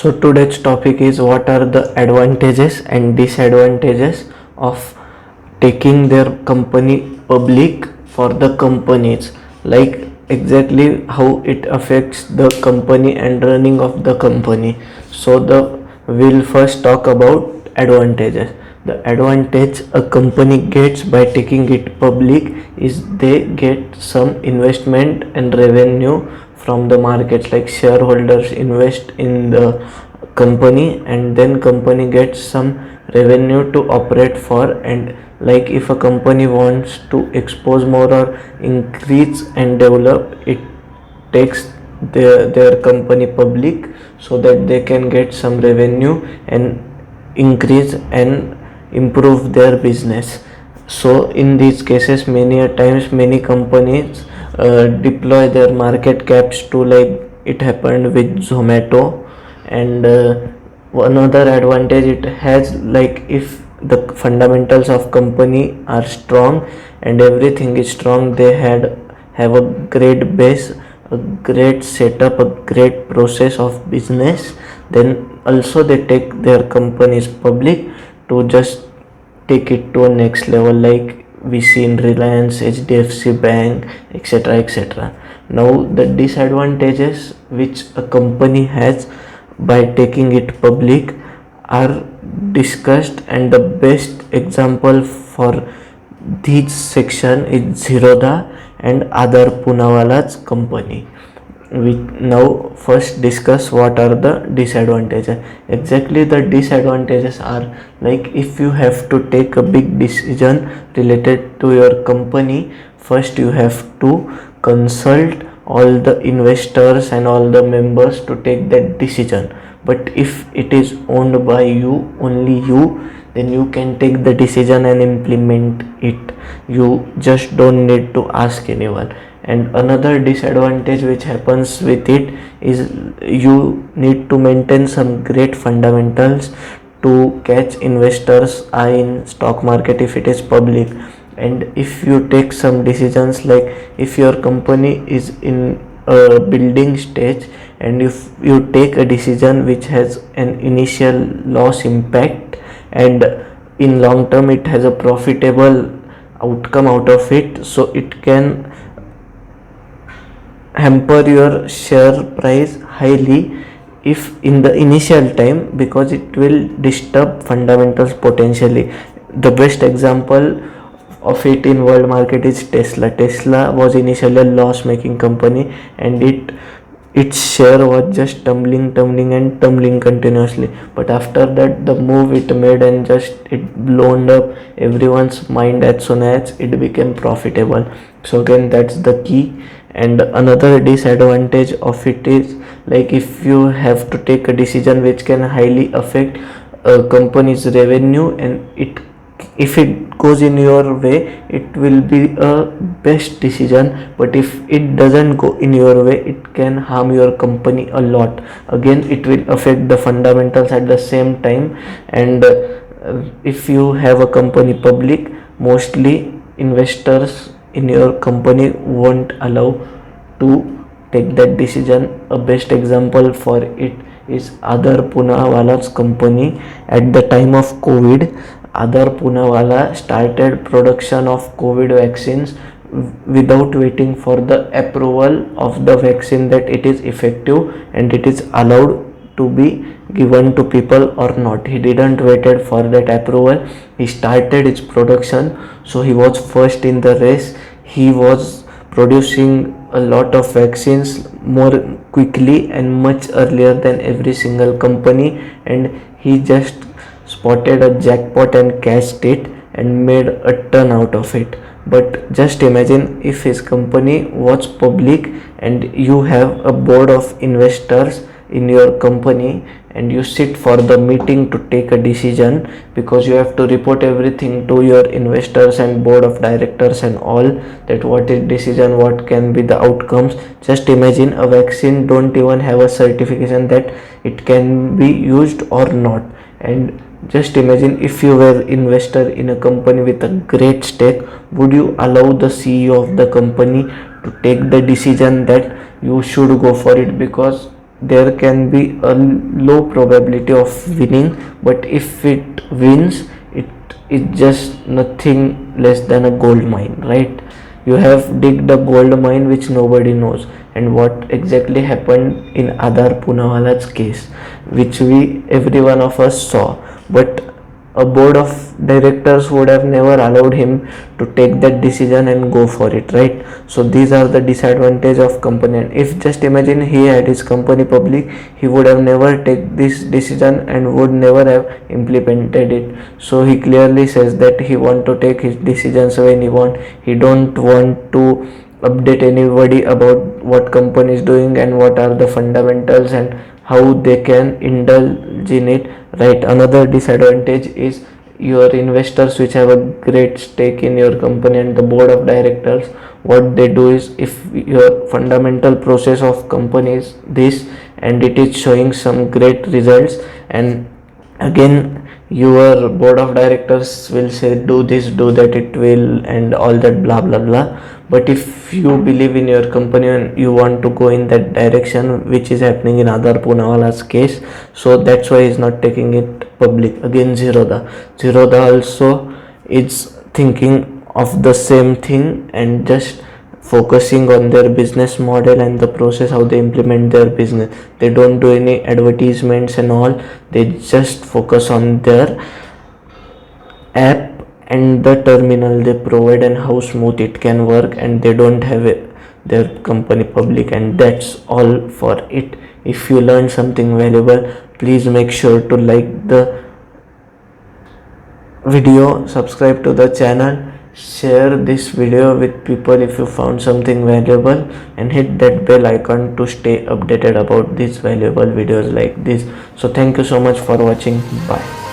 So today's topic is what are the advantages and disadvantages of taking their company public for the companies, like exactly how it affects the company and running of the company. So the we'll first talk about advantages. The advantage a company gets by taking it public is they get some investment and revenue from the markets, like shareholders invest in the company and then company gets some revenue to operate for. And like if a company wants to expose more or increase and develop, it takes their company public so that they can get some revenue and increase and improve their business. So in these cases, many a times many companies deploy their market caps to, like it happened with Zomato. And another advantage it has, like if the fundamentals of company are strong and everything is strong, they have a great base, a great setup, a great process of business, then also they take their companies public to just take it to a next level, like we see in Reliance, HDFC Bank, etc. etc. Now the disadvantages which a company has by taking it public are discussed, and the best example for this section is Zerodha and Aadhar Poonawala's company. We now first discuss what are the disadvantages. Exactly, the disadvantages are, like if you have to take a big decision related to your company, first you have to consult all the investors and all the members to take that decision. But if it is owned by you, only you, then you can take the decision and implement it. You just don't need to ask anyone. And another disadvantage which happens with it is you need to maintain some great fundamentals to catch investors eye in stock market if it is public. And if you take some decisions, like if your company is in a building stage and if you take a decision which has an initial loss impact and in long term it has a profitable outcome out of it, so it can hamper your share price highly if in the initial time, because it will disturb fundamentals potentially. The best example of it in world market is Tesla was initially a loss making company, and its share was just tumbling continuously. But after that, the move it made and just it blown up everyone's mind as soon as it became profitable. So again, that's the key. And another disadvantage of it is, like if you have to take a decision which can highly affect a company's revenue, and if it goes in your way, it will be a best decision. But if it doesn't go in your way, it can harm your company a lot. Again, it will affect the fundamentals at the same time. And if you have a company public, mostly investors in your company won't allow to take that decision. A best example for it is Aadhar Poonawala's company. At the time of COVID, Aadhar Poonawala started production of COVID vaccines without waiting for the approval of the vaccine that it is effective and it is allowed to be given to people or not. He didn't waited for that approval. He started its production. So he was first in the race. He was producing a lot of vaccines more quickly and much earlier than every single company, and he just spotted a jackpot and cashed it and made a ton out of it. But just imagine if his company was public and you have a board of investors in your company and you sit for the meeting to take a decision, because you have to report everything to your investors and board of directors and all, that what is decision, what can be the outcomes. Just imagine a vaccine don't even have a certification that it can be used or not. And just imagine if you were investor in a company with a great stake, would you allow the CEO of the company to take the decision that you should go for it? Because there can be a low probability of winning, but if it wins, it is just nothing less than a gold mine, right? You have digged a gold mine which nobody knows. And what exactly happened in Adar Poonawala's case, which we every one of us saw, but a board of directors would have never allowed him to take that decision and go for it, right? So these are the disadvantage of company. And if just imagine he had his company public, he would have never take this decision and would never have implemented it. So he clearly says that he want to take his decisions when he want. He don't want to update anybody about what company is doing and what are the fundamentals and how they can indulge in it, right? Another disadvantage is your investors which have a great stake in your company and the board of directors. What they do is, if your fundamental process of company is this and it is showing some great results, and again your board of directors will say do this, do that, it will, and all that blah blah blah. But if you believe in your company and you want to go in that direction, which is happening in Adar Poonawala's case, so that's why he's not taking it public. Again, Zerodha also is thinking of the same thing and just focusing on their business model and the process how they implement their business. They don't do any advertisements and all, they just focus on their app and the terminal they provide and how smooth it can work, and they don't have their company public, and that's all for it. If you learn something valuable, please make sure to like the video, subscribe to the channel, share this video with people if you found something valuable, and hit that bell icon to stay updated about these valuable videos like this. So thank you so much for watching. Bye.